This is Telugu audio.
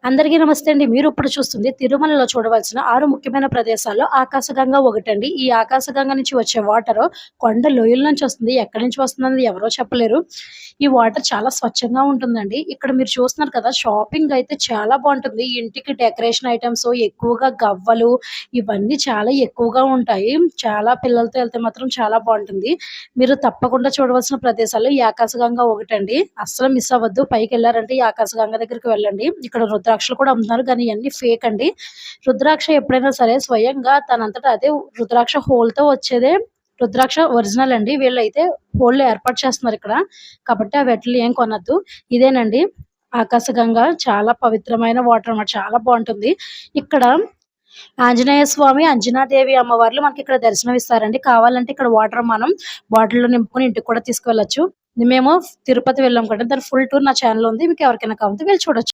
అందరికీ నమస్తే అండి. మీరిప్పుడు చూస్తుంది తిరుమలలో చూడవలసిన 6 ముఖ్యమైన ప్రదేశాల్లో ఆకాశగంగా ఒకటండి. ఈ ఆకాశగంగ నుంచి వచ్చే వాటరు కొండ లోయల నుంచి వస్తుంది. ఎక్కడి నుంచి వస్తుందనేది ఎవరో చెప్పలేరు. ఈ వాటర్ చాలా స్వచ్ఛంగా ఉంటుందండి. ఇక్కడ మీరు చూస్తున్నారు కదా! షాపింగ్ అయితే చాలా బావుంటుంది. ఇంటికి డెకరేషన్ ఐటెమ్స్ ఎక్కువగా గవ్వలు ఇవన్నీ చాలా ఎక్కువగా ఉంటాయి. చాలా పిల్లలతో ఎళ్తే మాత్రం చాలా బావుంటుంది. మీరు తప్పకుండా చూడవలసిన ప్రదేశాల్లో ఈ ఆకాశగంగ ఒకటండి. అస్సలు మిస్ అవ్వద్దు. పైకెళ్లారంటే ఈ ఆకాశగంగ దగ్గరికి వెళ్ళండి. ఇక్కడ రుద్రాక్షలు కూడా అమ్ముతున్నారు. కానీ ఇయన్నీ ఫేక్ అండి. రుద్రాక్ష ఎప్పుడైనా సరే స్వయంగా తనంతట అదే రుద్రాక్ష హోల్‌తో వచ్చేదే రుద్రాక్ష ఒరిజినల్ అండి. వీళ్ళైతే హోల్‌లో ఏర్పాటు చేస్తున్నారిక్కడ. కాబట్టి ఆ వాటిలిని ఏం కొనొద్దు. ఇదేనండి ఆకాశగంగ. చాలా పవిత్రమైన వాటర్ అన్నమాట. చాలా బావుంటుంది. ఇక్కడ ఆంజనేయ స్వామి, అంజనాదేవి అమ్మవార్లు మనకిక్కడ దర్శనమిస్తారండి. కావాలంటే ఇక్కడ వాటర్ మనం బాటిల్‌లో నింపుకొని ఇంటికి కూడా తీసుకువెళ్ళొచ్చు. మేము తిరుపతి వెళ్ళాం కదా! దాని ఫుల్ టూర్ నా ఛానెల్‌లో ఉంది. మీకెవరికైనా కావాలంటే వెళ్లి చూడొచ్చు.